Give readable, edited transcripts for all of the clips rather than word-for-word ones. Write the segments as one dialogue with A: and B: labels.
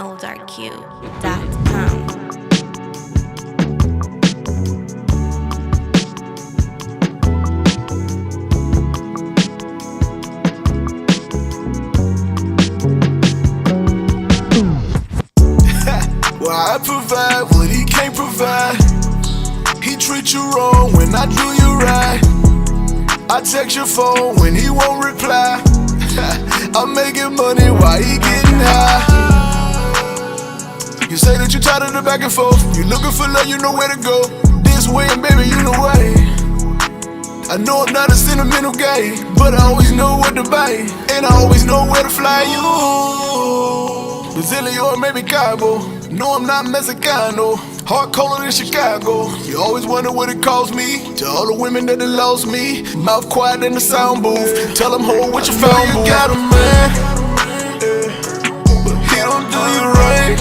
A: eldarq.com.
B: Well, I provide what he can't provide. He treat you wrong when I do you right. I text your phone when he won't reply. I'm making money while he getting high. You say that you tired of the back and forth. You looking for love, you know where to go. This way and baby, you know why. I know I'm not a sentimental guy, but I always know what to buy, and I always know where to fly you. Brazil or maybe Cabo. No, I'm not Mexicano. Heart colder than Chicago. You always wonder what it cost me. To all the women that done lost me. Mouth quiet in the sound booth. Tell them, hold what you found, boo. You got a man, but he don't do you right.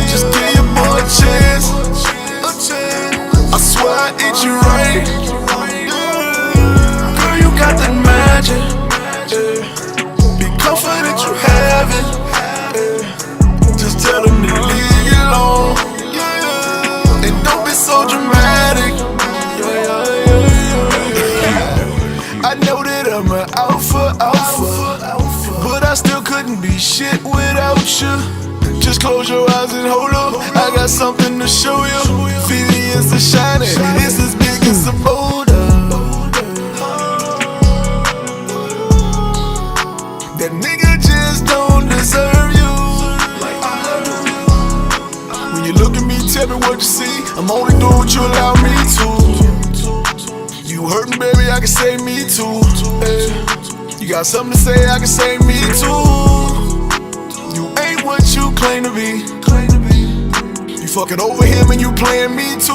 B: Just give your boy a chance. I swear I eat you right. Girl, you got that magic. Be confident you have it. Just tell them to leave you alone. And don't be so dramatic. I know that I'm an alpha, but I still couldn't be shit without you. Just close your eyes and hold up. I got something to show you. VVS is shining. It's as big as a boulder. That nigga just don't deserve you. When you look at me, tell me what you see. I'm only doing what you allow me to. You hurtin', baby, I can say me too. You got something to say, I can say me too. You ain't what you claim to be. You fucking over him and you playing me too.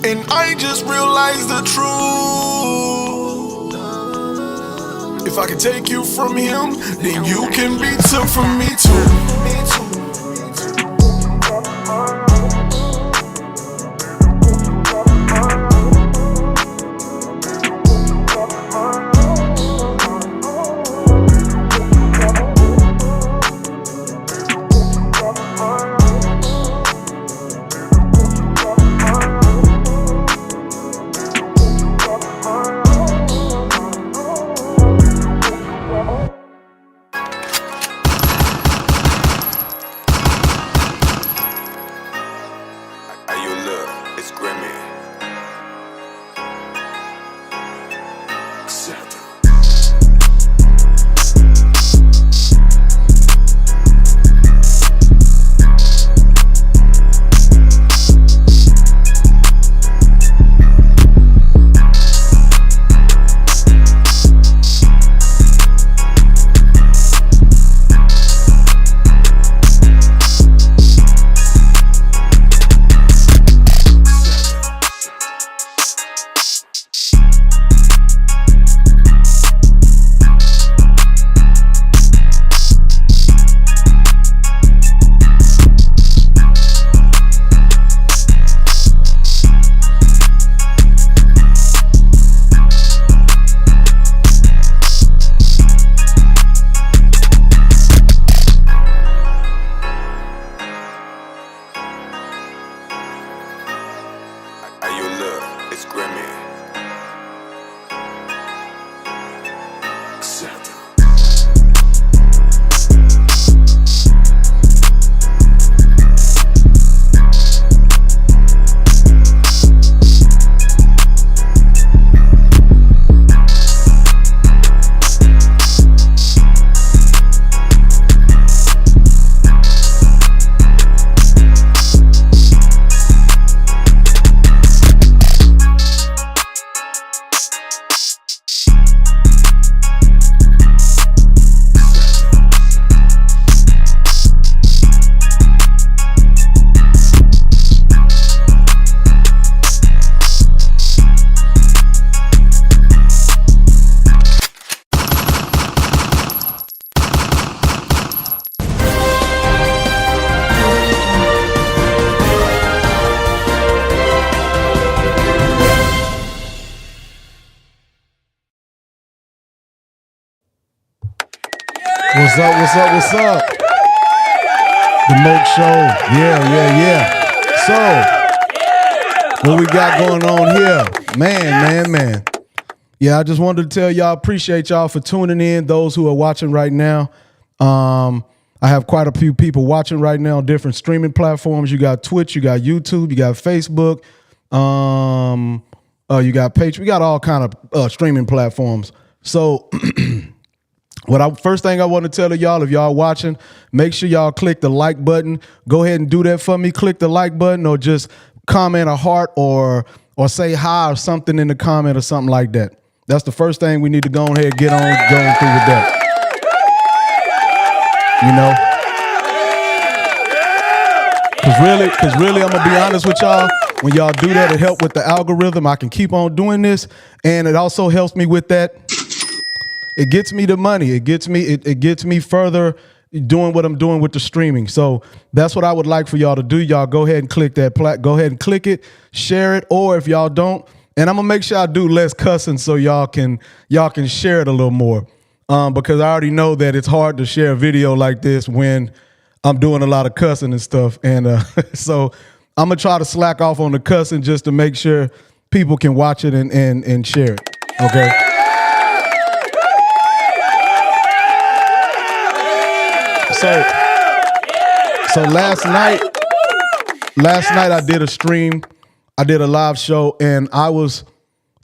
B: And I just realized the truth. If I can take you from him, then you can be took from me too.
A: What's up? What's up? What's up? The Moke Show. Yeah. So, what we got going on here? Man. Yeah, I just wanted to tell y'all, appreciate y'all for tuning in, those who are watching right now. I have quite a few people watching right now on different streaming platforms. You got Twitch, you got YouTube, you got Facebook, you got Patreon. We got all kind of streaming platforms. So first thing I want to tell y'all, if y'all watching, make sure y'all click the like button. Go ahead and do that for me. Click the like button or just comment a heart or say hi or something in the comment or something like that. That's the first thing we need to go ahead and get on going through with that. You know? Because really, I'm going to be honest with y'all. When y'all do that, it helps with the algorithm. I can keep on doing this. And it also helps me with that. It gets me the money. It gets me further doing what I'm doing with the streaming. So that's what I would like for y'all to do. Y'all go ahead and click that. Go ahead and click it, share it. Or if y'all don't, and I'm going to make sure I do less cussing so y'all can share it a little more. Because I already know that it's hard to share a video like this when I'm doing a lot of cussing and stuff. And so I'm going to try to slack off on the cussing just to make sure people can watch it and share it. Okay. So last night I did a stream. I did a live show and I was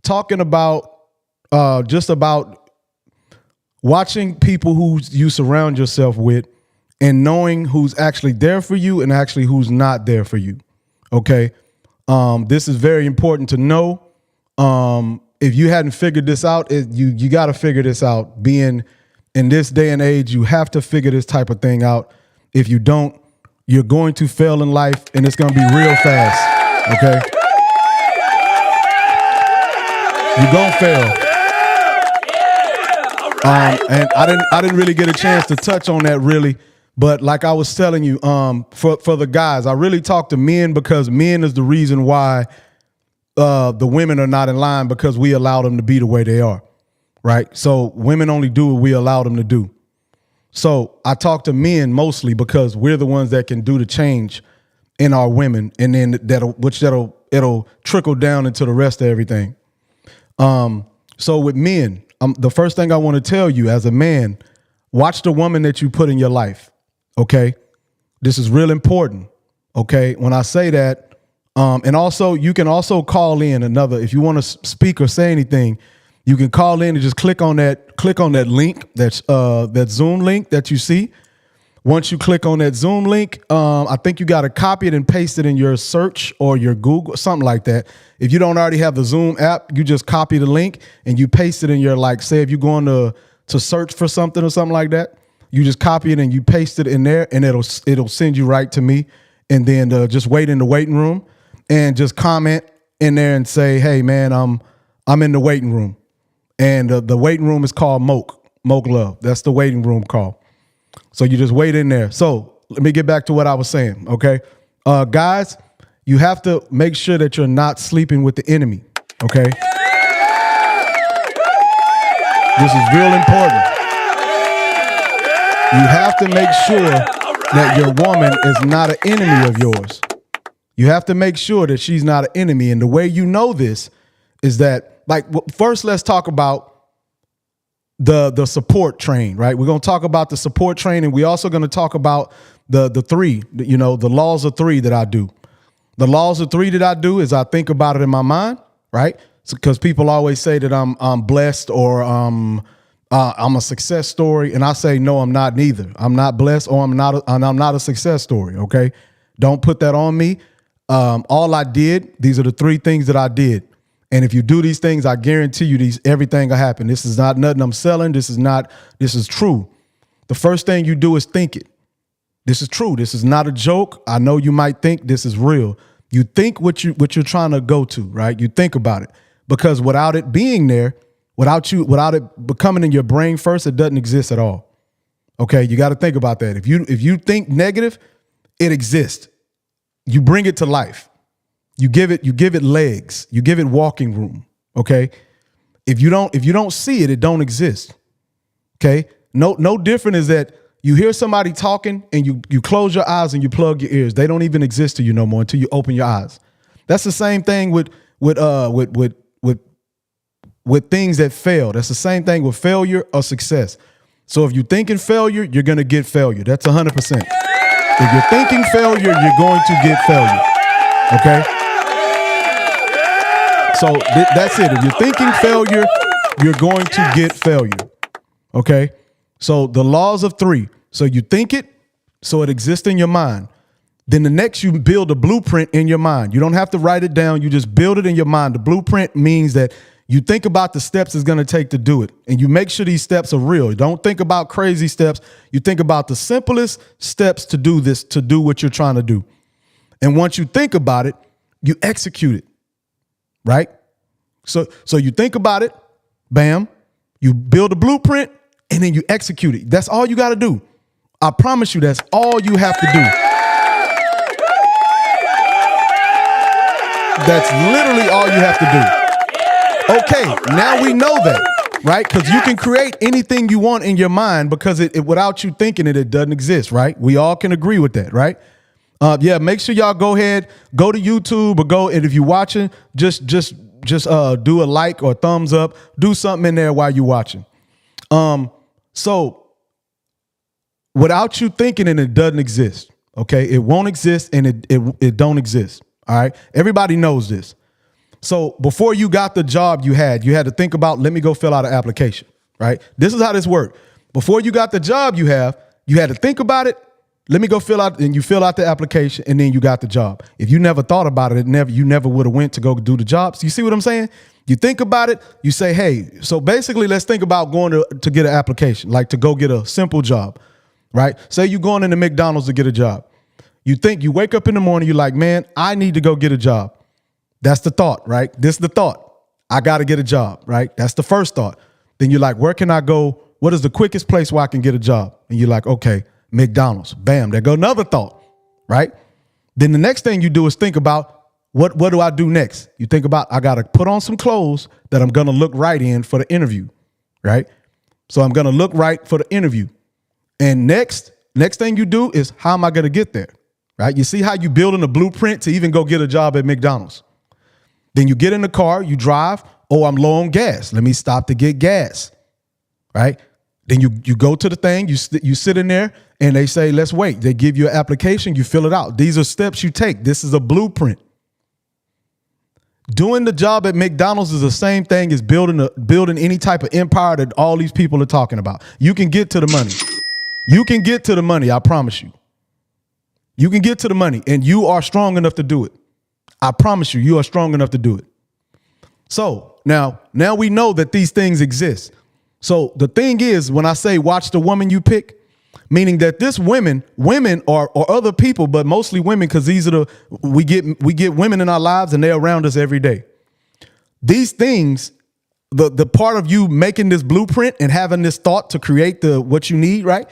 A: talking about just about watching people who you surround yourself with and knowing who's actually there for you and actually who's not there for you. Okay. This is very important to know. If you hadn't figured this out, you got to figure this out. Being in this day and age, you have to figure this type of thing out. If you don't, you're going to fail in life and it's going to be real fast. Okay. You're going to fail. And I didn't really get a chance to touch on that really. But like I was telling you, for the guys, I really talk to men because men is the reason why the women are not in line, because we allow them to be the way they are. Right. So women only do what we allow them to do. So I talk to men mostly because we're the ones that can do the change in our women. And then it'll trickle down into the rest of everything. So with men, the first thing I want to tell you as a man, watch the woman that you put in your life. Okay. This is real important. Okay. When I say that, and also you can also call in if you want to speak or say anything, you can call in and just click on that link, that Zoom link that you see. Once you click on that Zoom link, I think you got to copy it and paste it in your search or your Google, something like that. If you don't already have the Zoom app, you just copy the link and you paste it in your, like, say if you're going to search for something or something like that, you just copy it and you paste it in there and it'll send you right to me. And then just wait in the waiting room and just comment in there and say, hey man, I'm in the waiting room. And the waiting room is called Moke Love. That's the waiting room call. So you just wait in there. So let me get back to what I was saying. Okay. Guys, you have to make sure that you're not sleeping with the enemy. Okay. This is real important. You have to make sure that your woman is not an enemy of yours. You have to make sure that she's not an enemy. And the way you know this is that, first, let's talk about the support train, right? We're going to talk about the support train, and we're also going to talk about the three, the laws of three that I do. The laws of three that I do is I think about it in my mind, right? Because people always say that I'm blessed or I'm a success story, and I say no, I'm not neither. I'm not blessed or I'm not a success story. Okay, don't put that on me. All I did, these are the three things that I did. And if you do these things, I guarantee you everything will happen. This is not nothing I'm selling. This is true. The first thing you do is think it. This is true. This is not a joke. I know you might think this is real. You think what you're trying to go to, right? You think about it, because without it being there, without it becoming in your brain first, it doesn't exist at all. Okay. You got to think about that. If you think negative, it exists. You bring it to life. You give it legs. You give it walking room. Okay. If you don't see it, it don't exist. Okay. No different is that you hear somebody talking and you close your eyes and you plug your ears. They don't even exist to you no more until you open your eyes. That's the same thing with things that fail. That's the same thing with failure or success. So if you're thinking failure, you're going to get failure. That's 100%. If you're thinking failure, you're going to get failure. Okay? So that's it. If you're thinking failure, you're going to get failure. Okay? So the laws of three. So you think it, so it exists in your mind. Then the next, you build a blueprint in your mind. You don't have to write it down. You just build it in your mind. The blueprint means that you think about the steps it's going to take to do it. And you make sure these steps are real. You don't think about crazy steps. You think about the simplest steps to do this, to do what you're trying to do. And once you think about it, you execute it. Right? So you think about it, bam, you build a blueprint, and then you execute it. That's all you got to do. I promise you, that's all you have to do. That's literally all you have to do. Okay, now we know that, right? Because you can create anything you want in your mind because it without you thinking it doesn't exist, right? We all can agree with that, right? Yeah, make sure y'all go to YouTube or go, and if you're watching, just do a like or thumbs up. Do something in there while you're watching. So without you thinking it doesn't exist, okay? It won't exist and it don't exist, all right? Everybody knows this. So before you got the job you had to think about, let me go fill out an application, right? This is how this worked. Before you got the job you had to think about it. Let me go fill out, and you fill out the application, and then you got the job. If you never thought about it, you never would have went to go do the job. So you see what I'm saying? You think about it, you say, hey, so basically let's think about going to get an application, like to go get a simple job, right? Say you're going into McDonald's to get a job. You wake up in the morning, you're like, man, I need to go get a job. That's the thought, right? This is the thought. I got to get a job, right? That's the first thought. Then you're like, where can I go? What is the quickest place where I can get a job? And you're like, okay, McDonald's. Bam, there go another thought, right? Then the next thing you do is think about, what do I do next? You think about, I got to put on some clothes that I'm going to look right in for the interview, right? So I'm going to look right for the interview. And next thing you do is, how am I going to get there, right? You see how you building a blueprint to even go get a job at McDonald's. Then you get in the car, you drive. Oh, I'm low on gas. Let me stop to get gas, right? Then you go to the thing, you sit in there, and they say, let's wait. They give you an application, you fill it out. These are steps you take. This is a blueprint. Doing the job at McDonald's is the same thing as building any type of empire that all these people are talking about. You can get to the money. You can get to the money, I promise you. You can get to the money, and you are strong enough to do it. I promise you are strong enough to do it. So now we know that these things exist. So the thing is, when I say watch the woman you pick, meaning that this women or other people, but mostly women, because these are we get women in our lives and they're around us every day. These things, the part of you making this blueprint and having this thought to create what you need, right?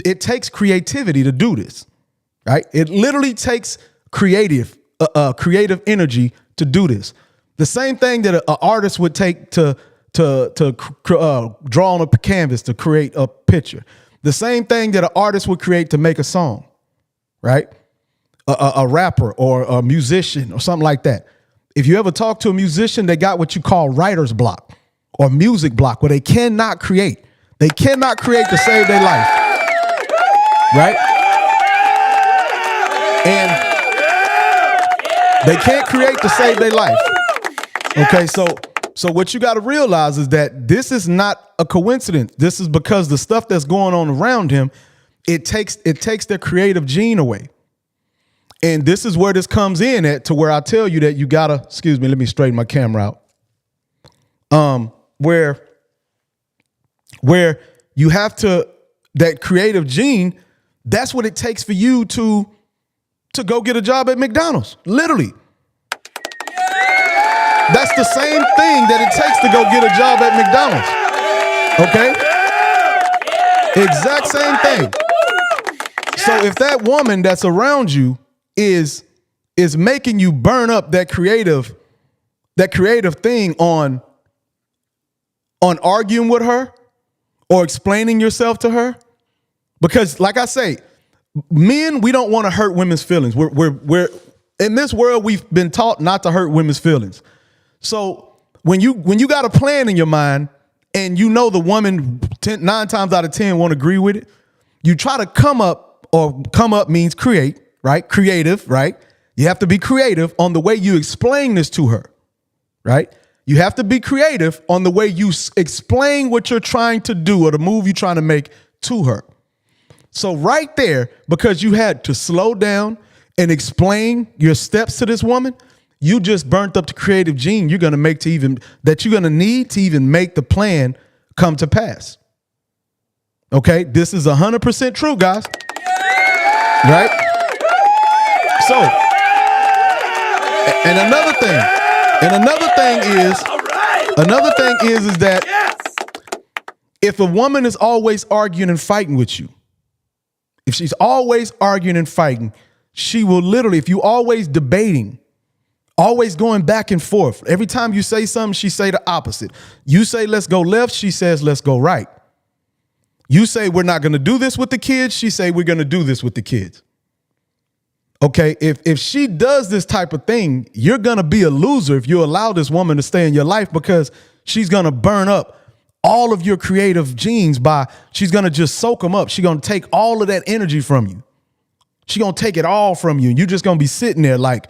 A: It takes creativity to do this, right? It literally takes creative energy to do this. The same thing that an artist would take to draw on a canvas to create a picture. The same thing that an artist would create to make a song, right? A rapper or a musician or something like that. If you ever talk to a musician, they got what you call writer's block or music block, where they cannot create. They cannot create to save their life, right? And they can't create to save their life. Okay, so what you got to realize is that this is not a coincidence. This is because the stuff that's going on around him, it takes their creative gene away. And this is where this comes in at, to where I tell you that you gotta, excuse me, let me straighten my camera out. Where you have to, that creative gene, that's what it takes for you to go get a job at McDonald's. Literally. That's the same thing that it takes to go get a job at McDonald's. Okay? Exact same thing. So if that woman that's around you is making you burn up that creative thing on arguing with her or explaining yourself to her. Because like I say, men, we don't want to hurt women's feelings. We're in this world, we've been taught not to hurt women's feelings. So when you got a plan in your mind and you know the woman 9 times out of 10 won't agree with it, you try to come up means create, right? Creative, right? You have to be creative on the way you explain this to her, right? You have to be creative on the way you explain what you're trying to do or the move you're trying to make to her. So right there, because you had to slow down and explain your steps to this woman, you just burnt up the creative gene you're going to make you're going to need to even make the plan come to pass. Okay, this is 100% true, guys. Right? So, and another thing is that if a woman is always arguing and fighting with you, if she's always arguing and fighting, she will literally, if you always debating, always going back and forth, every time you say something, she say the opposite. You say, let's go left. She says, let's go right. You say, we're not going to do this with the kids. She say, we're going to do this with the kids. Okay. If she does this type of thing, you're going to be a loser if you allow this woman to stay in your life, because she's going to burn up all of your creative genes she's going to just soak them up. She's going to take all of that energy from you. She's going to take it all from you. And you're just going to be sitting there like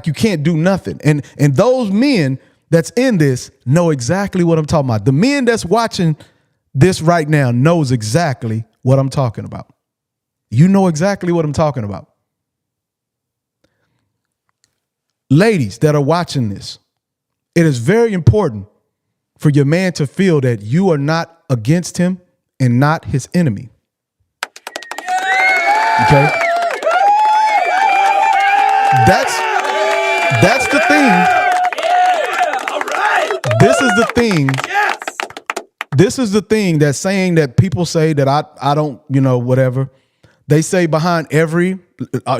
A: you can't do nothing. And those men that's in this know exactly what I'm talking about. The men that's watching this right now knows exactly what I'm talking about. You know exactly what I'm talking about. Ladies that are watching this, it is very important for your man to feel that you are not against him and not his enemy. Okay? That's the thing.
C: Yeah, all right.
A: This is the thing.
C: Yes.
A: This is the thing that's saying that people say that I don't, whatever. They say behind every,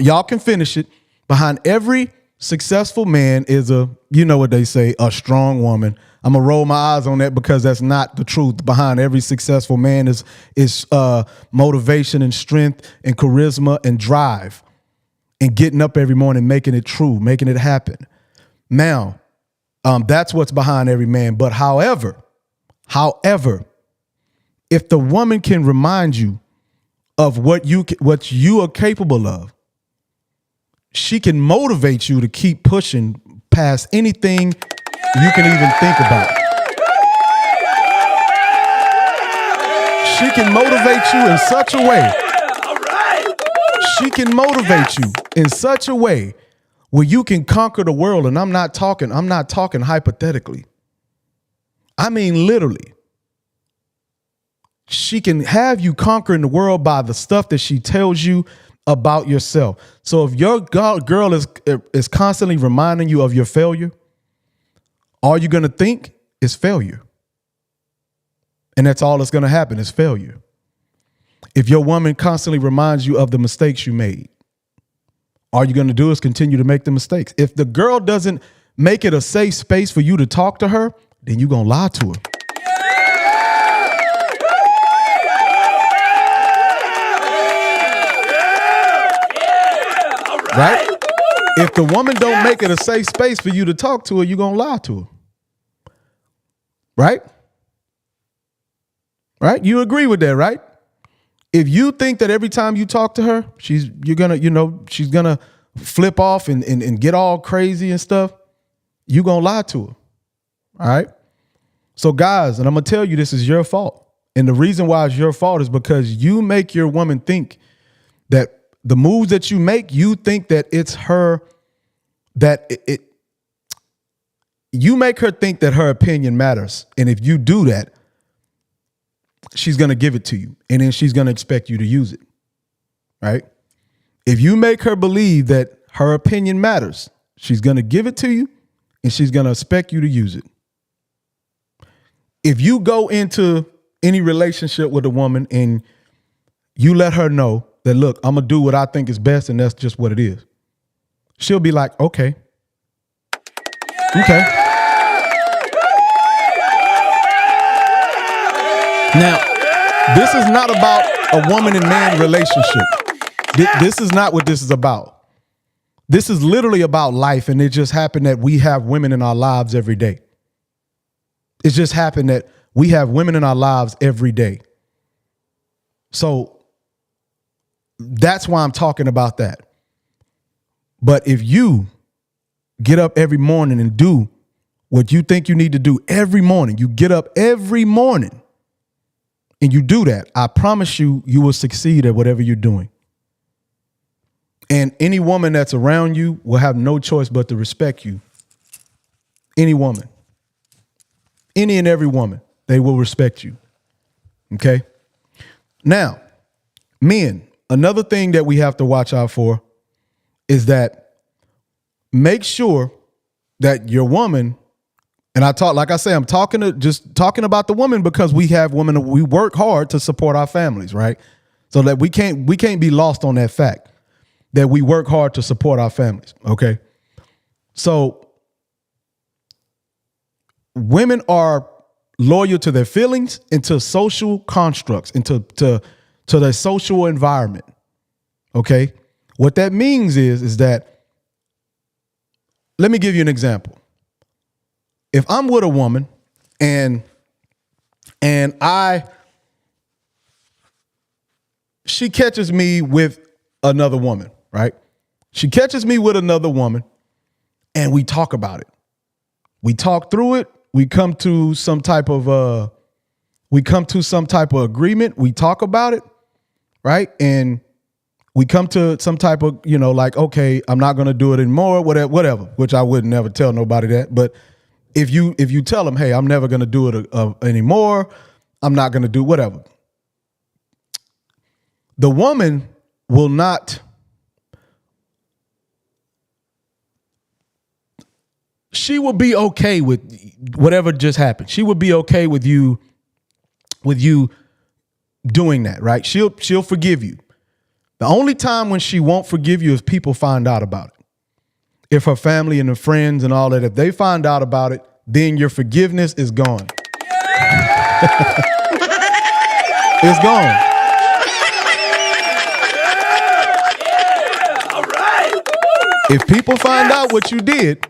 A: y'all can finish it. Behind every successful man is what they say, a strong woman. I'm gonna roll my eyes on that because that's not the truth. Behind every successful man is motivation and strength and charisma and drive and getting up every morning, making it true, making it happen. Now, that's what's behind every man. But however, if the woman can remind you of what you are capable of, she can motivate you to keep pushing past anything you can even think about. She can motivate you in such a way. She can motivate you in such a way where you can conquer the world. And I'm not talking hypothetically. I mean, literally. She can have you conquering the world by the stuff that she tells you about yourself. So if your girl is constantly reminding you of your failure, all you're going to think is failure. And that's all that's going to happen is failure. If your woman constantly reminds you of the mistakes you made, all you're going to do is continue to make the mistakes. If the girl doesn't make it a safe space for you to talk to her, then you're going to lie to her. Right? If the woman don't make it a safe space for you to talk to her, you're going to lie to her. Right? Right? You agree with that, right? If you think that every time you talk to her, she's going to flip off and get all crazy and stuff, you're going to lie to her. All right? So guys, and I'm going to tell you, this is your fault. And the reason why it's your fault is because you make your woman think that the moves that you make, you think that it's her, you make her think that her opinion matters. And if you do that, she's going to give it to you. And then she's going to expect you to use it. Right? If you make her believe that her opinion matters, she's going to give it to you and she's going to expect you to use it. If you go into any relationship with a woman and you let her know that, look, I'm going to do what I think is best and that's just what it is, she'll be like, okay. Okay. Now, this is not about a woman and man relationship. This is not what this is about. This is literally about life, and it just happened that we have women in our lives every day. It just happened that we have women in our lives every day. So that's why I'm talking about that. But if you get up every morning and do what you think you need to do every morning, you get up every morning and you do that, I promise you, you will succeed at whatever you're doing. And any woman that's around you will have no choice but to respect you. Any woman. Any and every woman, they will respect you. Okay? Now, men, another thing that we have to watch out for is that make sure that your woman, and I'm talking about the woman because we have women, we work hard to support our families, right? So that we can't be lost on that fact that we work hard to support our families, okay? So women are loyal to their feelings and to social constructs and to their social environment, okay? What that means is that, let me give you an example. If I'm with a woman and she catches me with another woman, right? She catches me with another woman and we talk about it. We talk through it. We come to some type of agreement. We talk about it, right? And we come to some type of, like, okay, I'm not going to do it anymore, whatever, which I would never tell nobody that. But if you tell them, hey, I'm never going to do it anymore, I'm not going to do whatever. The woman will not, she will be okay with whatever just happened. She would be okay with you doing that, right? She'll forgive you. The only time when she won't forgive you is people find out about it. If her family and her friends and all that, if they find out about it, then your forgiveness is gone. It's gone. If people find out what you did,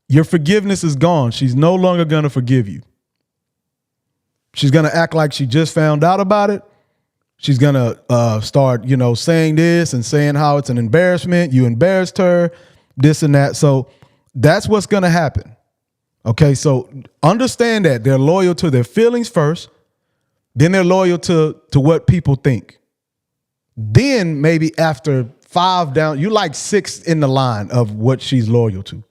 A: your forgiveness is gone. She's no longer going to forgive you. She's going to act like she just found out about it. She's going to start, saying this and saying how it's an embarrassment. You embarrassed her, this and that. So that's what's going to happen. Okay, so understand that they're loyal to their feelings first. Then they're loyal to what people think. Then maybe after 5 down, you're like 6 in the line of what she's loyal to.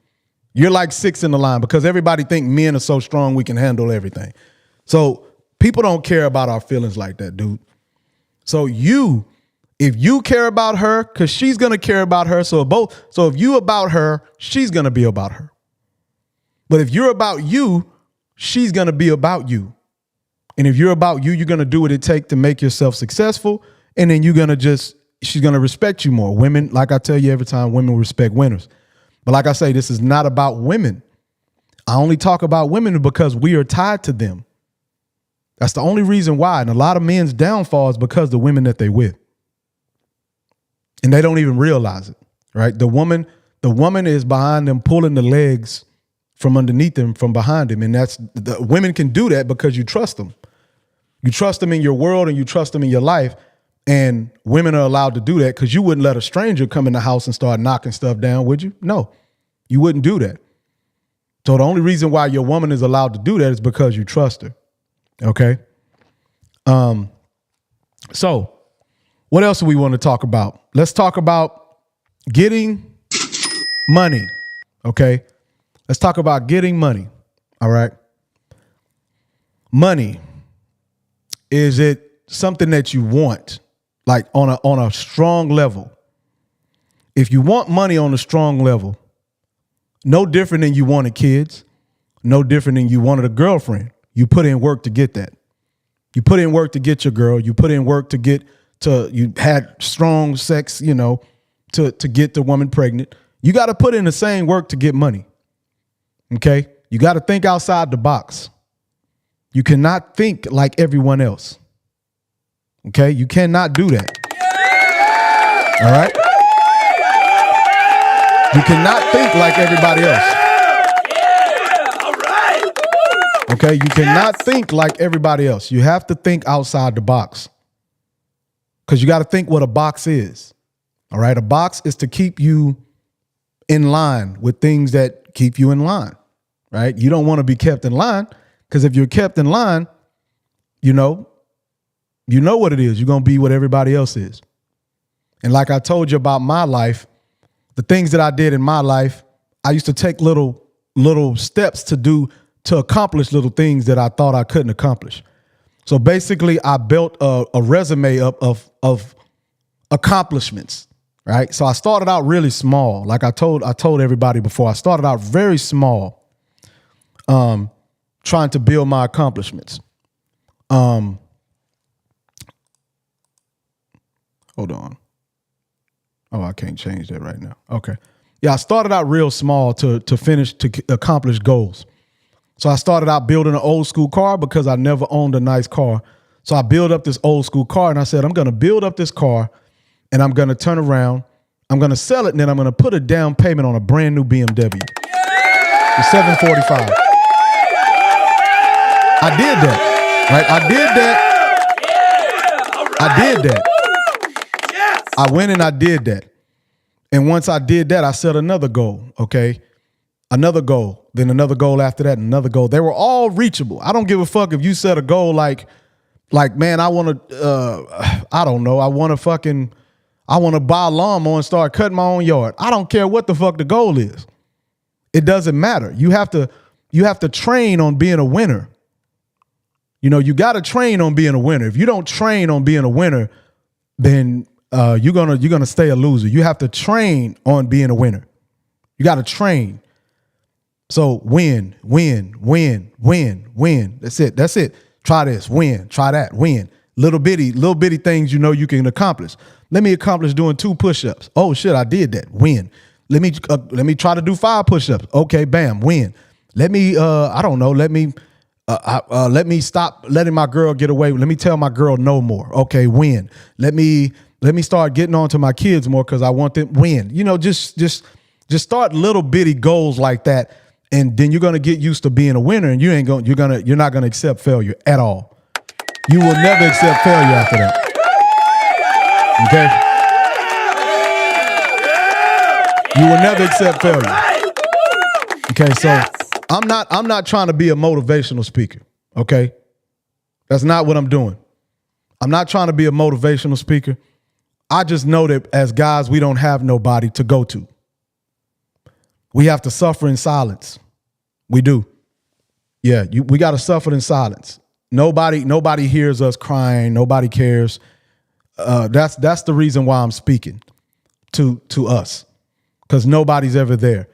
A: You're like 6 in the line because everybody think men are so strong we can handle everything. So people don't care about our feelings like that, dude. So if you care about her, because she's gonna care about her. So if you about her, she's gonna be about her. But if you're about you, she's gonna be about you. And if you're about you, you're gonna do what it takes to make yourself successful. And then she's going to respect you more. Women, like I tell you every time, women respect winners. But like I say, this is not about women. I only talk about women because we are tied to them. That's the only reason why. And a lot of men's downfall is because the women that they with. And they don't even realize it, right? The woman is behind them, pulling the legs from underneath them, from behind them. And women can do that because you trust them. You trust them in your world and you trust them in your life. And women are allowed to do that because you wouldn't let a stranger come in the house and start knocking stuff down, would you? No, you wouldn't do that. So the only reason why your woman is allowed to do that is because you trust her. Okay. So what else do we want to talk about? Let's talk about getting money. Okay. Let's talk about getting money. All right. Money. Is it something that you want? Like on a strong level. If you want money on a strong level, no different than you wanted kids, no different than you wanted a girlfriend. You put in work to get that. You put in work to get your girl. You put in work you had strong sex, to get the woman pregnant. You got to put in the same work to get money. Okay? You got to think outside the box. You cannot think like everyone else. Okay? You cannot do that. All right? You cannot think like everybody else.
C: All right.
A: Okay? You cannot think like everybody else. You have to think outside the box. Because you got to think what a box is. All right? A box is to keep you in line with things that keep you in line. Right? You don't want to be kept in line, because if you're kept in line, you know what it is. You're going to be what everybody else is. And like I told you about my life, the things that I did in my life, I used to take little steps to accomplish little things that I thought I couldn't accomplish. So basically, I built a resume up of accomplishments, right? So I started out really small. Like I told everybody before, I started out very small, trying to build my accomplishments. Hold on. Oh, I can't change that right now. Okay. Yeah, I started out real small to accomplish goals. So I started out building an old school car because I never owned a nice car. So I built up this old school car, and I said, I'm going to build up this car, and I'm going to turn around, I'm going to sell it, and then I'm going to put a down payment on a brand new BMW. The 745. I did that, right? I did that. I went and I did that. And once I did that, I set another goal, okay? Another goal, then another goal after that, another goal. They were all reachable. I don't give a fuck if you set a goal like man, I want to, I don't know, I want to buy a lawnmower and start cutting my own yard. I don't care what the fuck the goal is. It doesn't matter. You have to train on being a winner. You know, you got to train on being a winner. If you don't train on being a winner, then you're gonna stay a loser. You have to train on being a winner. You got to train. So win. That's it. Try this, win. Try that, win. Little bitty things you can accomplish. Let me accomplish doing 2 push-ups. Oh shit, I did that. Win. Let me try to do 5 push-ups. Okay, bam, win. Let me let me stop letting my girl get away. Let me tell my girl no more. Okay, win. Let me start getting on to my kids more because I want them win. You know, just start little bitty goals like that, and then you're gonna get used to being a winner, and you're not gonna accept failure at all. You will never accept failure after that. Okay? You will never accept failure. Okay, so I'm not trying to be a motivational speaker. Okay? That's not what I'm doing. I'm not trying to be a motivational speaker. I just know that as guys, we don't have nobody to go to. We have to suffer in silence. We do. Yeah, we got to suffer in silence. Nobody hears us crying. Nobody cares. That's the reason why I'm speaking to us, because nobody's ever there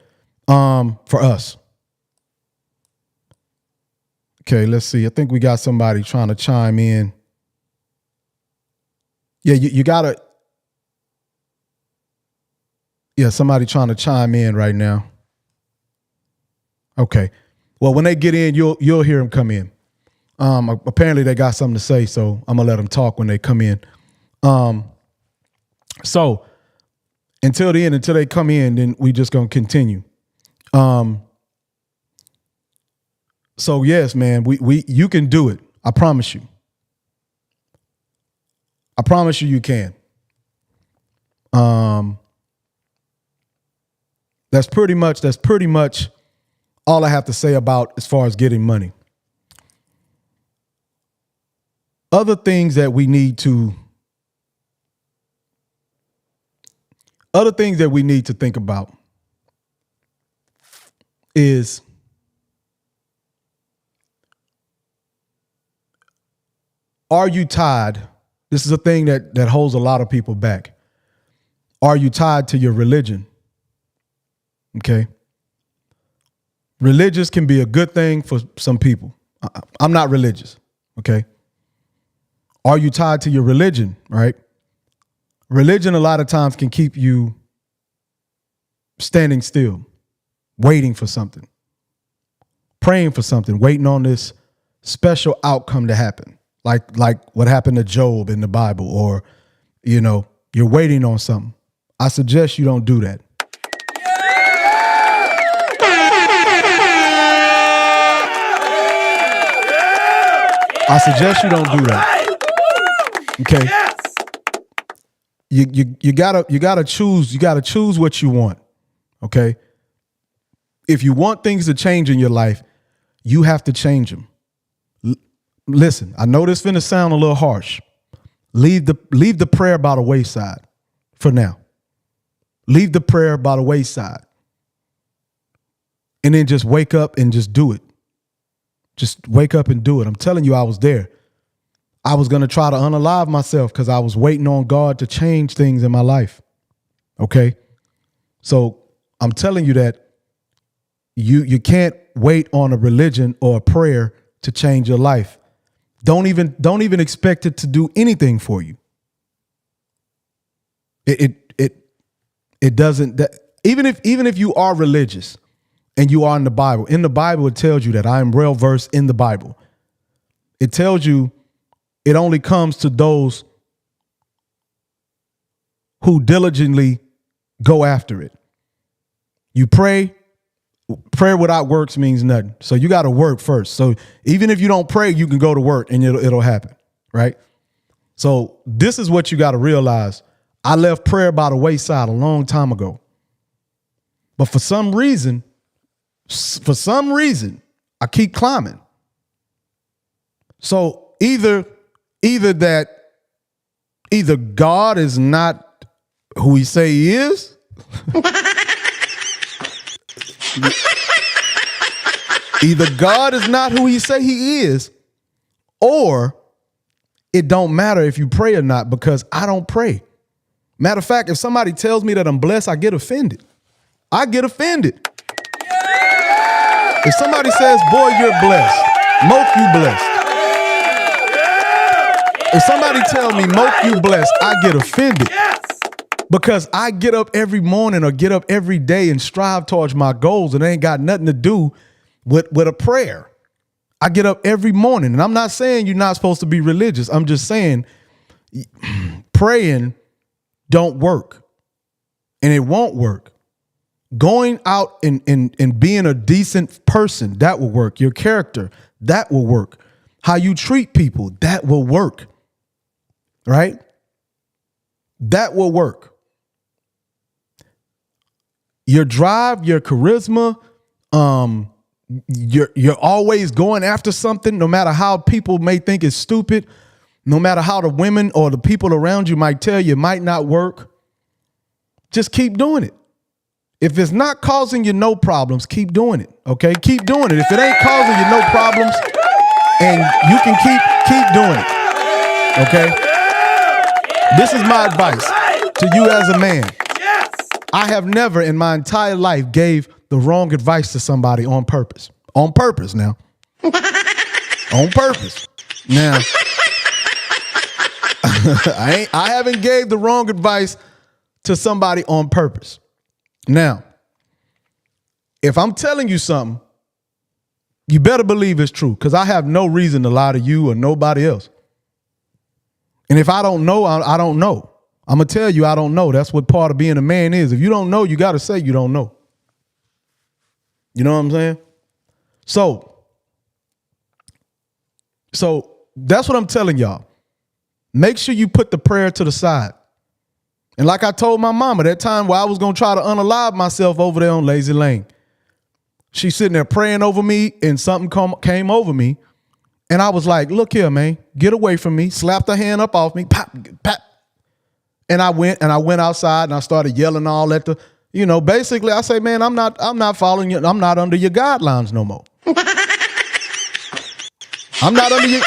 A: for us. Okay, let's see. I think we got somebody trying to chime in. Yeah, you gotta. Yeah, somebody trying to chime in right now. Okay. Well, when they get in, you'll hear them come in. Apparently they got something to say, so I'm gonna let them talk when they come in. So until the end, until they come in, then we just gonna continue. So yes, man, you can do it. I promise you. I promise you can. That's pretty much all I have to say about as far as getting money. Other things that we need to think about is are you tied? This is a thing that holds a lot of people back. Are you tied to your religion? Okay. Religious can be a good thing for some people. I'm not religious. Okay. Are you tied to your religion? Right. Religion a lot of times can keep you standing still, waiting for something, praying for something, waiting on this special outcome to happen, like what happened to Job in the Bible, or, you know, you're waiting on something, I suggest you don't do that. I suggest you don't do that. Okay. You gotta choose what you want. Okay. If you want things to change in your life, you have to change them. Listen, I know this finna sound a little harsh. Leave the prayer by the wayside for now. Leave the prayer by the wayside. And then just wake up and just do it. Just wake up and do it. I'm telling you, I was there. I was going to try to unalive myself because I was waiting on God to change things in my life. Okay? So I'm telling you that you can't wait on a religion or a prayer to change your life. Don't even expect it to do anything for you. It doesn't. Even if you are religious and you are in the Bible it tells you that I am well versed in the Bible. It tells you it only comes to those who diligently go after it. You pray. Prayer without works means nothing. So you got to work first. So even if you don't pray, you can go to work and it'll happen. Right. So this is what you got to realize. I left prayer by the wayside a long time ago. But for some reason, I keep climbing. So either God is not who he say he is. Either God is not who he say he is, or it don't matter if you pray or not, because I don't pray. Matter of fact, if somebody tells me that I'm blessed, I get offended. If somebody says, boy, you're blessed, Moke, you blessed. If somebody tell me, Moke, you blessed, I get offended. Because I get up every morning or get up every day and strive towards my goals, and it ain't got nothing to do with a prayer. I get up every morning, and I'm not saying you're not supposed to be religious. I'm just saying praying don't work, and it won't work. Going out and being a decent person, that will work. Your character, that will work. How you treat people, that will work. Right? That will work. Your drive, your charisma, you're always going after something, no matter how people may think it's stupid, no matter how the women or the people around you might tell you it might not work. Just keep doing it. If it's not causing you no problems, keep doing it. Okay, keep doing it. If it ain't causing you no problems, and you can keep doing it. Okay, this is my advice to you as a man. I have never in my entire life gave the wrong advice to somebody on purpose. On purpose now. On purpose. Now, I haven't gave the wrong advice to somebody on purpose. Now, if I'm telling you something, you better believe it's true, because I have no reason to lie to you or nobody else. And if I don't know, I don't know. I'm going to tell you I don't know. That's what part of being a man is. If you don't know, you got to say you don't know. You know what I'm saying? So that's what I'm telling y'all. Make sure you put the prayer to the side. And like I told my mama that time where I was going to try to unalive myself over there on Lazy Lane, she's sitting there praying over me, and something came over me. And I was like, look here, man, get away from me. Slapped her hand up off me. Pop, pop. And I went outside and I started yelling all at the, basically I say, man, I'm not following you. I'm not under your guidelines no more. I'm not under you.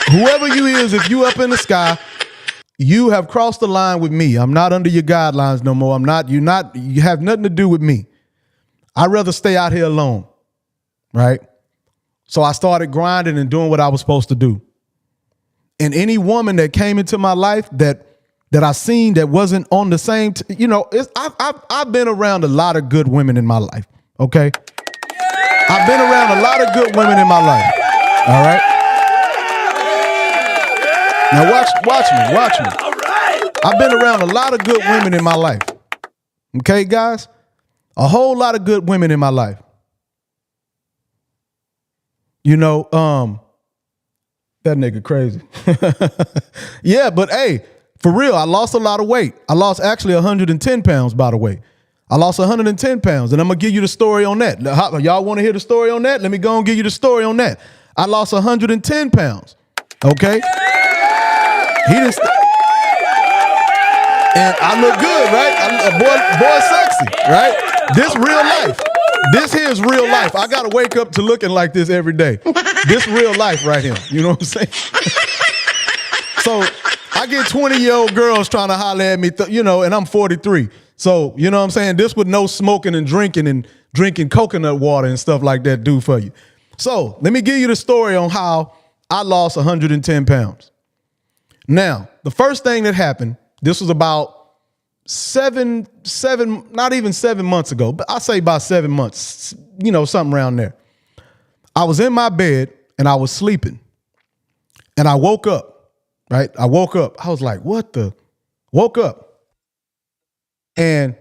A: Whoever you is, if you up in the sky, you have crossed the line with me. I'm not under your guidelines no more. You have nothing to do with me. I'd rather stay out here alone. Right? So I started grinding and doing what I was supposed to do. And any woman that came into my life that I seen that wasn't on the same, I've been around a lot of good women in my life. Okay. I've been around a lot of good women in my life. All right. Now watch me.
C: All right.
A: I've been around a lot of good women in my life. Okay, guys? A whole lot of good women in my life. You know, that nigga crazy. Yeah, but hey, for real, I lost a lot of weight. I lost actually 110 pounds, by the way. I lost 110 pounds, and I'm going to give you the story on that. Y'all want to hear the story on that? Let me go and give you the story on that. I lost 110 pounds, okay? He didn't and I look good, right? Boy sexy, right? This real life. This here is real life. I got to wake up to looking like this every day. This real life right here. You know what I'm saying? So I get 20-year-old girls trying to holler at me, and I'm 43. So, you know what I'm saying? This would no smoking and drinking coconut water and stuff like that do for you. So let me give you the story on how I lost 110 pounds. Now, the first thing that happened, this was about not even 7 months ago, but I'll say about 7 months, something around there. I was in my bed and I was sleeping and I woke up, right? I woke up. I was like, what the? Woke up. And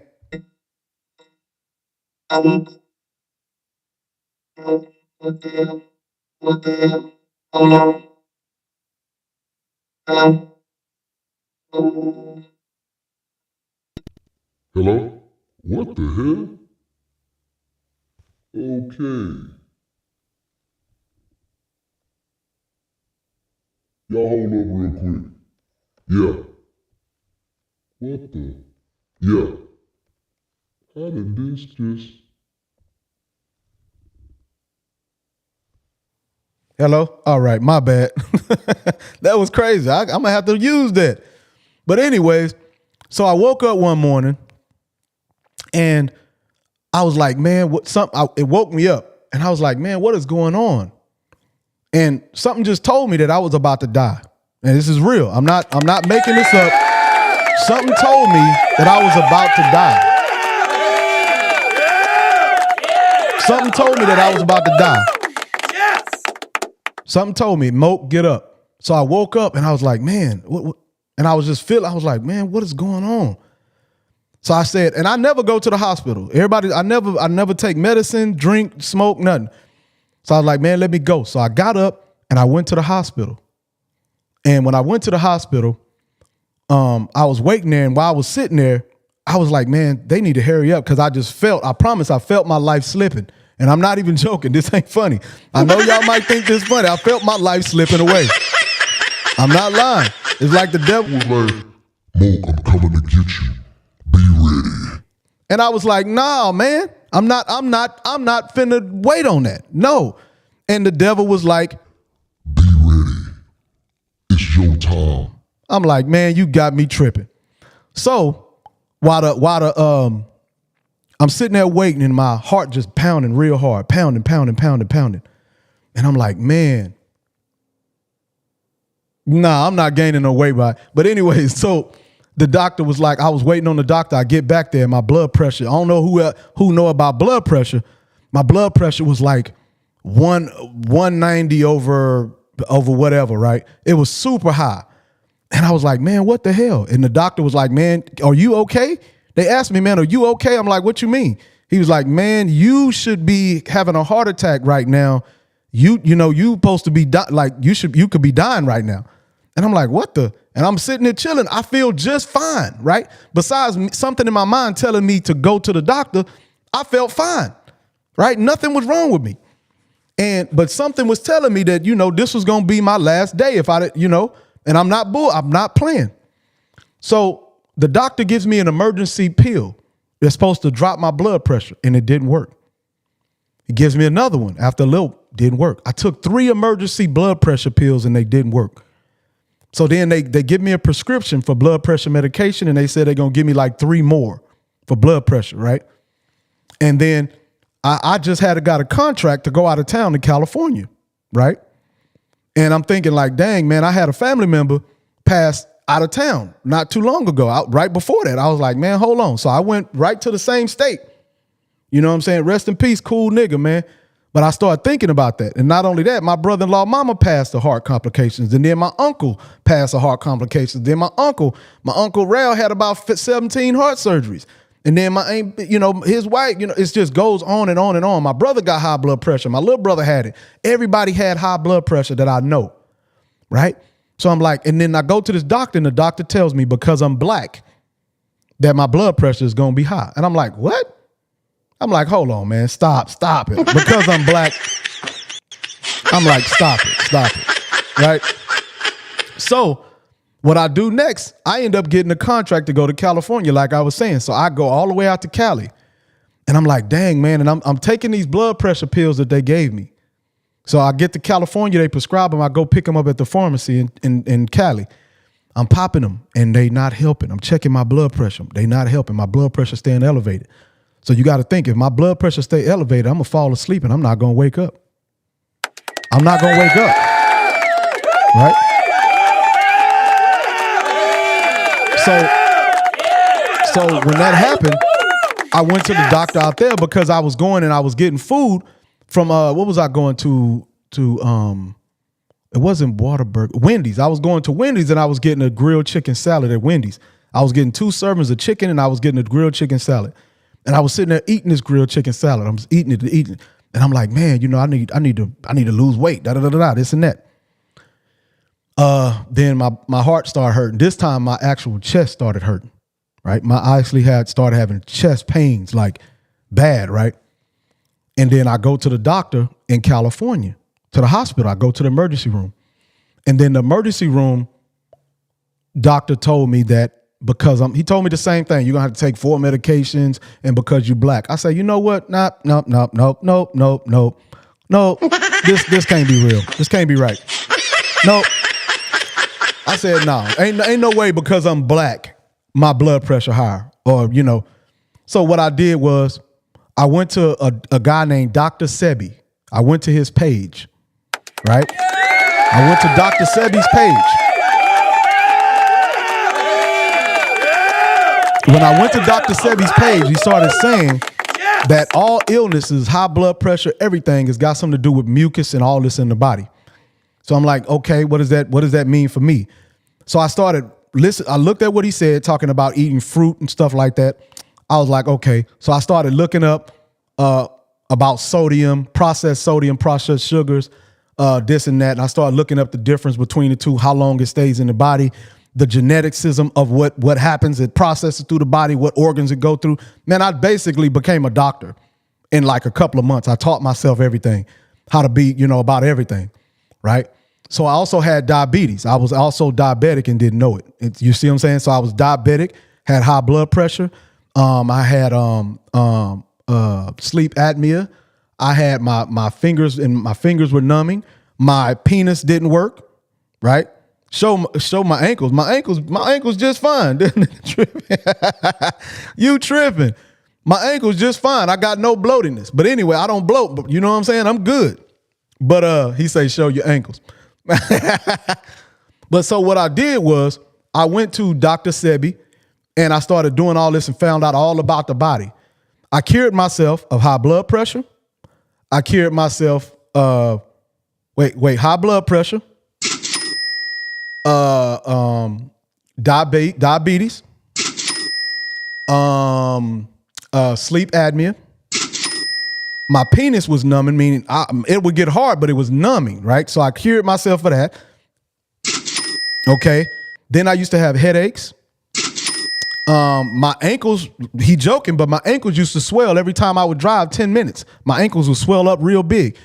D: Hello? What the hell? Okay. Y'all hold up real quick. Yeah. What the? Yeah. How did this just...
A: hello? All right, my bad. That was crazy. I'm going to have to use that. But anyways, so I woke up one morning and I was like, man, it woke me up. And I was like, man, what is going on? And something just told me that I was about to die. And this is real. I'm not making this up. Something told me that I was about to die. Something told me that I was about to die.
C: Yes.
A: Something told me, Moke, get up. So I woke up and I was like, man, what? And I was like, man, what is going on? So I said, and I never go to the hospital. I never take medicine, drink, smoke, nothing. So I was like, man, let me go. So I got up and I went to the hospital. And when I went to the hospital, I was waiting there. And while I was sitting there, I was like, man, they need to hurry up. Cause I felt my life slipping. And I'm not even joking. This ain't funny. I know y'all might think this funny. I felt my life slipping away. I'm not lying. It's like the devil was like,
D: Moke, I'm coming to get you. Be ready.
A: and I was like, nah, man, I'm not finna wait on that. No. And the devil was like,
D: be ready. It's your time.
A: I'm like, man, you got me tripping. So while I'm sitting there waiting and my heart just pounding real hard, pounding. And I'm like, man, nah, I'm not gaining no weight by it. But anyways, so the doctor was like, I was waiting on the doctor. I get back there, my blood pressure, I don't know who know about blood pressure. My blood pressure was like 190 over whatever, right? It was super high. And I was like, man, what the hell? And the doctor was like, man, are you okay? They asked me, man, are you okay? I'm like, what you mean? He was like, man, you should be having a heart attack right now. You supposed to be you could be dying right now. And I'm like, what the? And I'm sitting there chilling. I feel just fine, right? Besides something in my mind telling me to go to the doctor, I felt fine, right? Nothing was wrong with me. But something was telling me that, this was going to be my last day if I, and I'm not playing. So the doctor gives me an emergency pill that's supposed to drop my blood pressure, and it didn't work. He gives me another one after a little, didn't work. I took 3 emergency blood pressure pills and they didn't work. So then they give me a prescription for blood pressure medication, and they said they're going to give me like 3 more for blood pressure, right? And then I just got a contract to go out of town to California, right? And I'm thinking like, dang, man, I had a family member pass out of town not too long ago. Right before that, I was like, man, hold on. So I went right to the same state. You know what I'm saying? Rest in peace, cool nigga, man. But I started thinking about that. And not only that, my brother-in-law mama passed of heart complications. And then my uncle passed of heart complications. Then my uncle Rail had about 17 heart surgeries. And then his wife, it just goes on and on and on. My brother got high blood pressure. My little brother had it. Everybody had high blood pressure that I know, right? So I'm like, and then I go to this doctor and the doctor tells me because I'm black that my blood pressure is going to be high. And I'm like, what? I'm like, hold on, man, stop it. Because I'm black, I'm like, stop it, right? So what I do next, I end up getting a contract to go to California, like I was saying. So I go all the way out to Cali. And I'm like, dang, man, and I'm taking these blood pressure pills that they gave me. So I get to California, they prescribe them. I go pick them up at the pharmacy in Cali. I'm popping them, and they not helping. I'm checking my blood pressure. They not helping. My blood pressure staying elevated. So you got to think, if my blood pressure stay elevated, I'm going to fall asleep and I'm not going to wake up. I'm not going to wake up. Right? So when that happened, I went to the doctor out there because I was going and I was getting food from, what was I going to it wasn't Waterburg, Wendy's. I was going to Wendy's and I was getting a grilled chicken salad at Wendy's. I was getting 2 servings of chicken and I was getting a grilled chicken salad. And I was sitting there eating this grilled chicken salad. I'm just eating it. And I'm like, man, I need to lose weight, this and that. Then my heart started hurting. This time my actual chest started hurting, right? I actually started having chest pains, like bad, right? And then I go to the doctor in California, to the hospital. I go to the emergency room. And then the emergency room doctor told me that because he told me the same thing. You're going to have to take 4 medications and because you're black. I say, you know what? No. This can't be real. This can't be right. No. I said, no, ain't no way because I'm black, my blood pressure higher or. So what I did was I went to a guy named Dr. Sebi. I went to his page, right? I went to Dr. Sebi's page. When I went to Dr. Sebi's page, he started saying that all illnesses, high blood pressure, everything has got something to do with mucus and all this in the body. So I'm like, okay, what does that mean for me? So I started I looked at what he said, talking about eating fruit and stuff like that. I was like, okay. So I started looking up about sodium, processed sugars, this and that. And I started looking up the difference between the two, how long it stays in the body, the geneticism of what happens, it processes through the body, what organs it go through. Man, I basically became a doctor in like a couple of months. I taught myself everything, how to be, about everything, right? So I also had diabetes. I was also diabetic and didn't know it. You see what I'm saying? So I was diabetic, had high blood pressure. I had sleep apnea. I had my fingers were numbing. My penis didn't work, right? Show my ankles. My ankles just fine. You tripping. My ankles just fine. I got no bloatiness. But anyway, I don't bloat, but you know what I'm saying? I'm good. But he say, show your ankles. But so what I did was I went to Dr. Sebi and I started doing all this and found out all about the body. I cured myself of high blood pressure. I cured myself high blood pressure. Diabetes, sleep apnea. My penis was numbing, meaning it would get hard, but it was numbing, right? So I cured myself of that. Okay. Then I used to have headaches. My ankles, he joking, but my ankles used to swell every time I would drive 10 minutes. My ankles would swell up real big.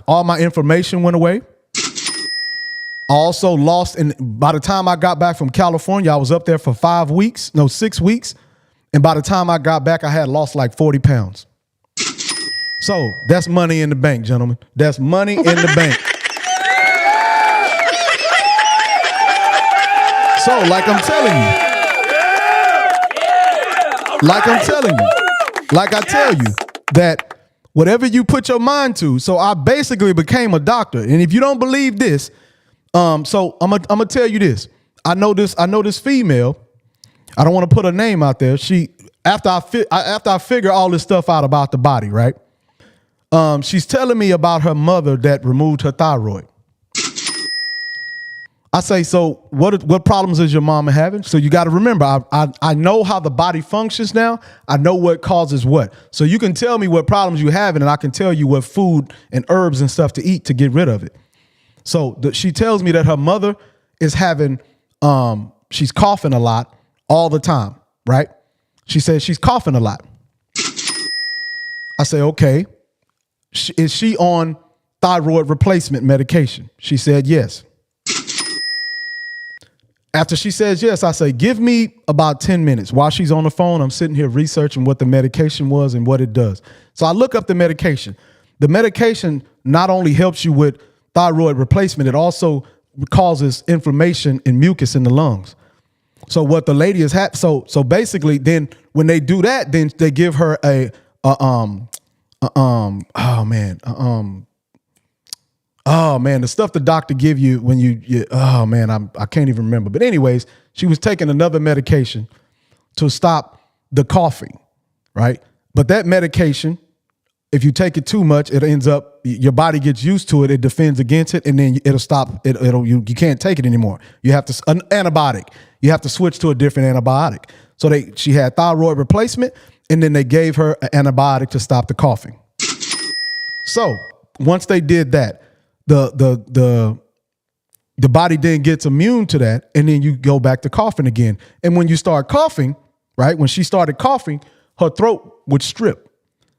A: All my information went away. I also lost, and by the time I got back from California, I was up there for 6 weeks. And by the time I got back, I had lost like 40 pounds. So that's money in the bank, gentlemen. That's money in the bank. So like I tell you that whatever you put your mind to, so I basically became a doctor. And if you don't believe this, so I'm gonna tell you this. I know this female. I don't want to put her name out there. She after I figure all this stuff out about the body, right? She's telling me about her mother that removed her thyroid. I say, so what problems is your mama having? So you got to remember, I know how the body functions now. I know what causes what. So you can tell me what problems you having, and I can tell you what food and herbs and stuff to eat to get rid of it. So she tells me that her mother is having, she's coughing a lot all the time, right? She says she's coughing a lot. I say, okay. Is she on thyroid replacement medication? She said yes. After she says yes, I say, give me about 10 minutes. While she's on the phone, I'm sitting here researching what the medication was and what it does. So I look up the medication. The medication not only helps you with thyroid replacement, it also causes inflammation and mucus in the lungs. So what the lady is so basically, then when they do that, then they give her the stuff the doctor give you when I can't even remember. But anyways, she was taking another medication to stop the coughing, right? But that medication, if you take it too much, it ends up, your body gets used to it, it defends against it, and then it'll stop, you can't take it anymore. You have to, an antibiotic, you have to switch to a different antibiotic. So she had thyroid replacement, and then they gave her an antibiotic to stop the coughing. So once they did that, the body then gets immune to that, and then you go back to coughing again. And when you start coughing, right, when she started coughing, her throat would strip.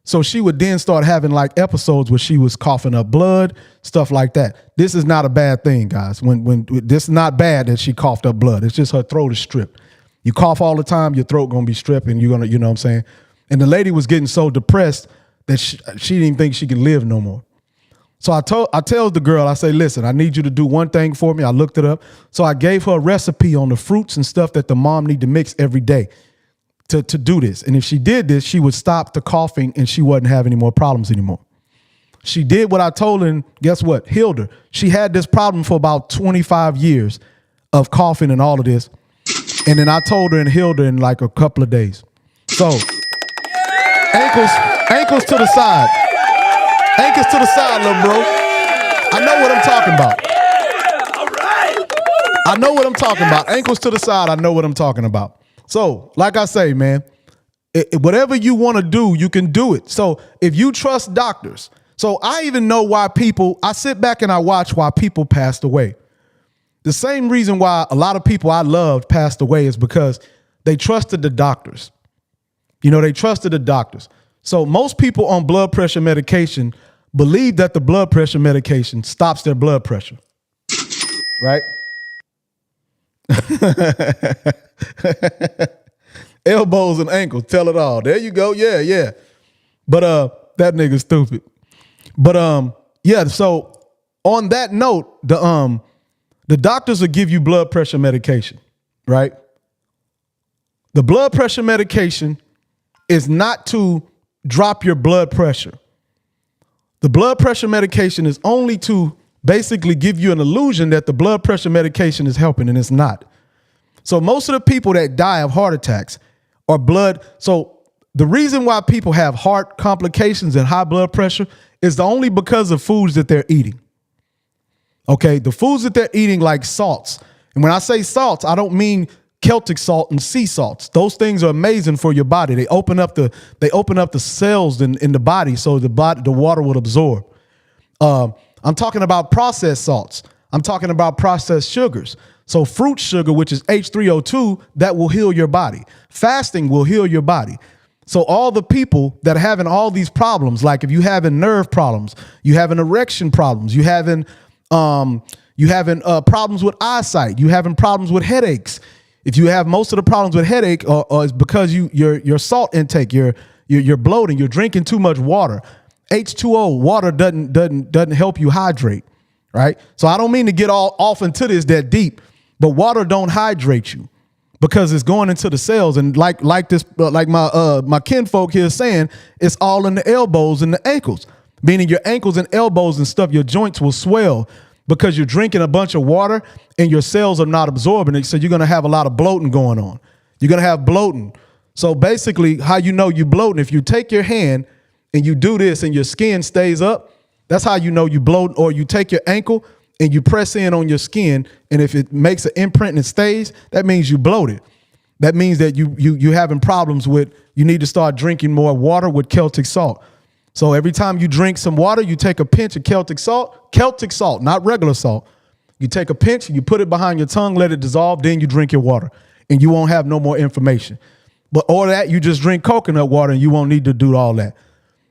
A: So she would then start having like episodes where she was coughing up blood, stuff like that. This is not a bad thing, guys. When this is not bad that she coughed up blood. It's just her throat is stripped. You cough all the time, your throat gonna be stripped, and you're gonna, you know what I'm saying? And the lady was getting so depressed that she didn't even think she could live no more. So I tell the girl, I say, listen, I need you to do one thing for me. I looked it up. So I gave her a recipe on the fruits and stuff that the mom need to mix every day to do this. And if she did this, she would stop the coughing and she wouldn't have any more problems anymore. She did what I told her, and guess what? Healed her. She had this problem for about 25 years of coughing and all of this. And then I told her and healed her in like a couple of days. So ankles to the side. Ankles to the side, little bro. I know what I'm talking about.
C: Yeah, all right.
A: I know what I'm talking about. Ankles to the side, I know what I'm talking about. So, like I say, man, whatever you want to do, you can do it. So if you trust doctors, so I even know why I sit back and I watch why people passed away. The same reason why a lot of people I loved passed away is because they trusted the doctors. You know, they trusted the doctors. So most people on blood pressure medication believe that the blood pressure medication stops their blood pressure, right? Elbows and ankles tell it all. There you go. Yeah. But that nigga's stupid. But yeah, so on that note, the doctors will give you blood pressure medication, right? The blood pressure medication is not to drop your blood pressure. The blood pressure medication is only to basically give you an illusion that the blood pressure medication is helping, and it's not. So most of the people that die of heart attacks are blood. So the reason why people have heart complications and high blood pressure is only because of foods that they're eating. Okay, the foods that they're eating, like salts. And when I say salts, I don't mean Celtic salt and sea salts. Those things are amazing for your body. They open up the cells in the body so the water would absorb. I'm talking about processed salts. I'm talking about processed sugars. So fruit sugar, which is H3O2, that will heal your body. Fasting will heal your body. So all the people that are having all these problems, like if you having nerve problems, you having erection problems, you having problems with eyesight, you having problems with headaches. If you have most of the problems with headache, or it's because your salt intake, you're bloating, you're drinking too much water. H2O, water doesn't help you hydrate, right? So I don't mean to get all off into this that deep, but water don't hydrate you because it's going into the cells, and like my kinfolk here is saying, it's all in the elbows and the ankles, meaning your ankles and elbows and stuff, your joints will swell because you're drinking a bunch of water and your cells are not absorbing it. So you're going to have a lot of bloating going on. You're going to have bloating. So basically how you know you're bloating, if you take your hand and you do this and your skin stays up, that's how you know you bloat. Or you take your ankle and you press in on your skin, and if it makes an imprint and it stays, that means you bloated. That means that you having problems with, you need to start drinking more water with Celtic salt. So every time you drink some water, you take a pinch of Celtic salt, not regular salt. You take a pinch, you put it behind your tongue, let it dissolve, then you drink your water, and you won't have no more inflammation. But or that you just drink coconut water and you won't need to do all that.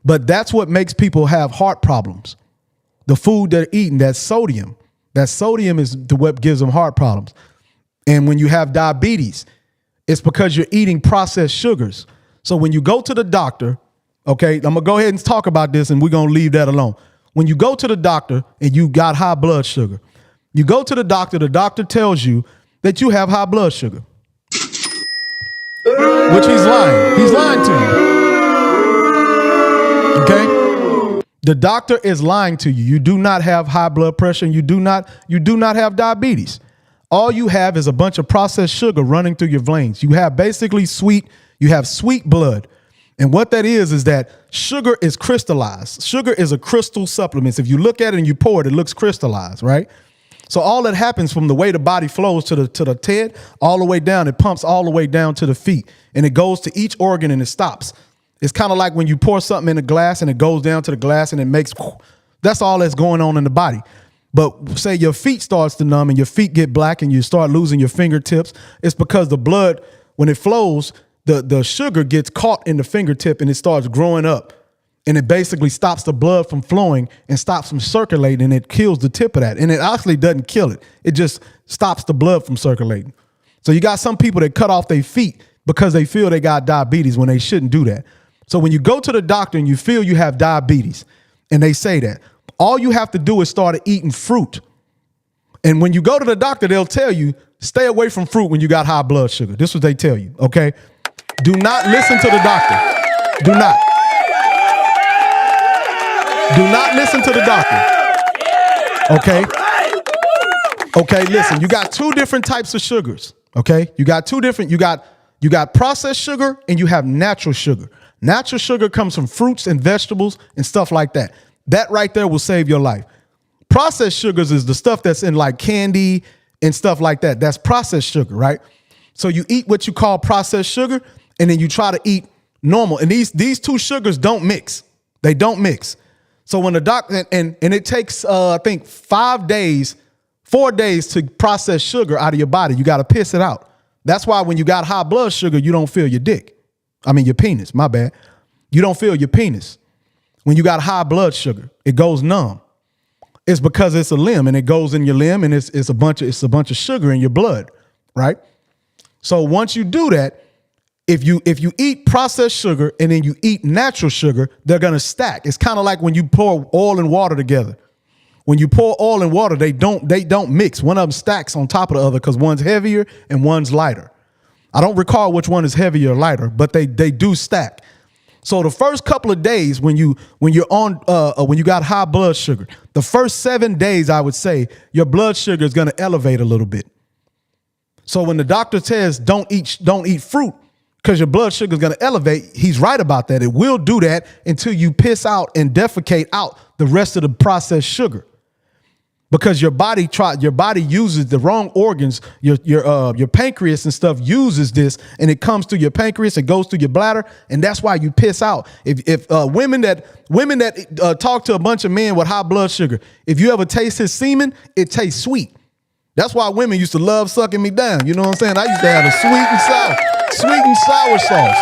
A: But that's what makes people have heart problems. The food they're eating, that sodium is what gives them heart problems. And when you have diabetes, it's because you're eating processed sugars. So when you go to the doctor, okay, I'm gonna go ahead and talk about this and we're gonna leave that alone. When you go to the doctor and you got high blood sugar, you go to the doctor tells you that you have high blood sugar. Which he's lying. He's lying to you. Okay? The doctor is lying to you. You do not have high blood pressure and you do not have diabetes. All you have is a bunch of processed sugar running through your veins. You have basically sweet blood. And what that is that sugar is crystallized. Sugar is a crystal supplement. If you look at it and you pour it, it looks crystallized, right? So all that happens from the way the body flows to the head, all the way down, it pumps all the way down to the feet. And it goes to each organ and it stops. It's kind of like when you pour something in a glass and it goes down to the glass and it makes, that's all that's going on in the body. But say your feet starts to numb and your feet get black and you start losing your fingertips, it's because the blood, when it flows, the sugar gets caught in the fingertip and it starts growing up. And it basically stops the blood from flowing and stops from circulating, and it kills the tip of that. And it actually doesn't kill it. It just stops the blood from circulating. So you got some people that cut off their feet because they feel they got diabetes when they shouldn't do that. So when you go to the doctor and you feel you have diabetes and they say that, all you have to do is start eating fruit. And when you go to the doctor, they'll tell you, stay away from fruit when you got high blood sugar. This is what they tell you, okay? Do not listen to the doctor. Do not. Do not listen to the doctor. Okay? Okay, listen, you got two different types of sugars, okay? You got you got processed sugar and you have natural sugar. Natural sugar comes from fruits and vegetables and stuff like that. That right there will save your life. Processed sugars is the stuff that's in like candy and stuff like that. That's processed sugar, right? So you eat what you call processed sugar and then you try to eat normal. And these two sugars don't mix. They don't mix. So when the doctor, and it takes, I think 4 days to process sugar out of your body. You got to piss it out. That's why when you got high blood sugar, you don't feel your dick. I mean, your penis, my bad. You don't feel your penis. When you got high blood sugar, it goes numb. It's because it's a limb and it goes in your limb and it's a bunch of sugar in your blood, right? So once you do that, if you eat processed sugar and then you eat natural sugar, they're gonna stack. It's kind of like when you pour oil and water together. When you pour oil and water, they don't mix. One of them stacks on top of the other because one's heavier and one's lighter. I don't recall which one is heavier or lighter, but they do stack. So the first couple of days when you got high blood sugar, the first 7 days, I would say your blood sugar is gonna elevate a little bit. So when the doctor says don't eat fruit, because your blood sugar is going to elevate, he's right about that. It will do that until you piss out and defecate out the rest of the processed sugar. Because your body uses the wrong organs. Your pancreas and stuff uses this, and it comes through your pancreas, it goes through your bladder, and that's why you piss out. If women that talk to a bunch of men with high blood sugar, if you ever taste his semen, it tastes sweet. That's why women used to love sucking me down. You know what I'm saying? I used to have a sweet and sour sauce.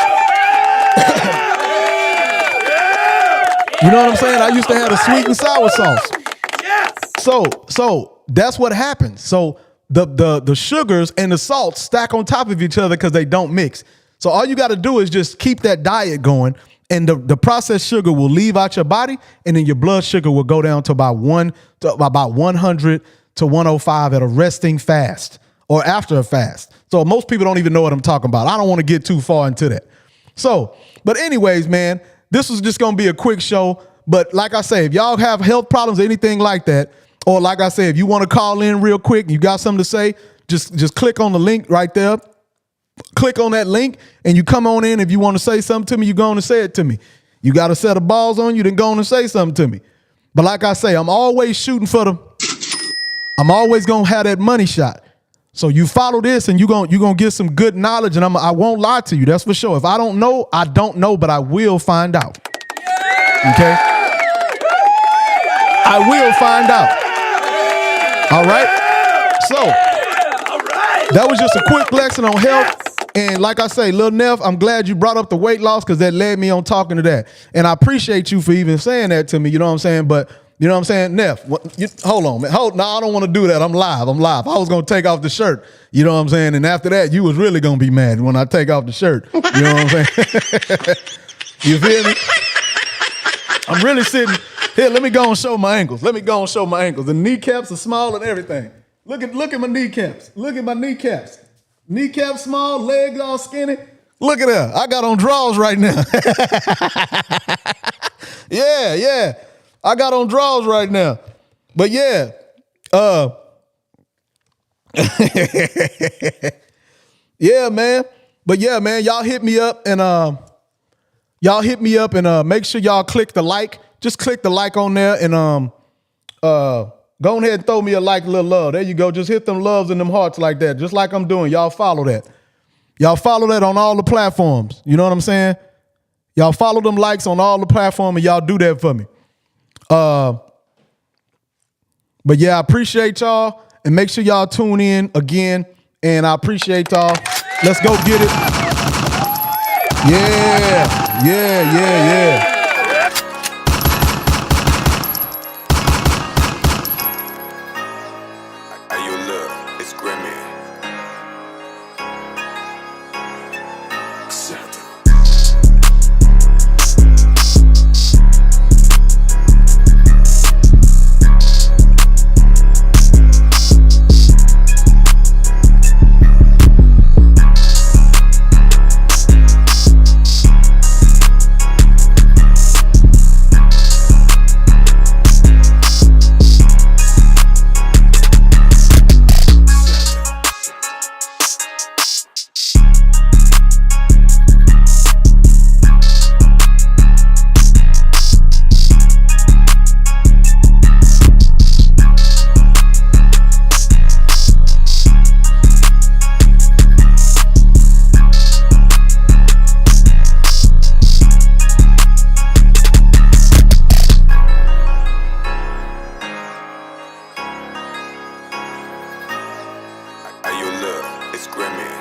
A: You know what I'm saying? I used to have a sweet and sour sauce.
C: Yes.
A: So that's what happens. So the sugars and the salts stack on top of each other because they don't mix. So all you got to do is just keep that diet going, and the processed sugar will leave out your body, and then your blood sugar will go down to about 100 to 105 at a resting fast or after a fast. So most people don't even know what I'm talking about. I don't want to get too far into that. So, but anyways, man, this was just going to be a quick show. But like I say, if y'all have health problems or anything like that, or like I say, if you want to call in real quick and you got something to say, just click on the link right there. Click on that link and you come on in. If you want to say something to me, you go on and say it to me. You got a set of balls on you, then go on and say something to me. But like I say, I'm always shooting for them. I'm always gonna have that money shot. So you follow this and you're gonna get some good knowledge, and I won't lie to you, that's for sure. If I don't know, I don't know, but I will find out. Okay? I will find out. All right? So that was just a quick lesson on health. And like I say, Lil Neff, I'm glad you brought up the weight loss because that led me on talking to that. And I appreciate you for even saying that to me, you know what I'm saying? But you know what I'm saying? Neff, hold on, man. No, I don't want to do that. I'm live. I was going to take off the shirt. You know what I'm saying? And after that, you was really going to be mad when I take off the shirt. You know what I'm saying? You feel me? I'm really sitting here. Let me go and show my ankles. The kneecaps are small and everything. Look at my kneecaps. Look at my kneecaps. Kneecaps small, legs all skinny. Look at that. I got on drawers right now. Yeah. I got on drawers right now. But yeah. Yeah, man. But yeah, man, y'all hit me up and make sure y'all click the like. Just click the like on there and go ahead and throw me a like, a little love. There you go. Just hit them loves and them hearts like that. Just like I'm doing. Y'all follow that. Y'all follow that on all the platforms. You know what I'm saying? Y'all follow them likes on all the platforms and y'all do that for me. But yeah, I appreciate y'all and make sure y'all tune in again. And I appreciate y'all. Let's go get it. Yeah.
B: How you look? It's Grimmy. How you look? It's Grimmy.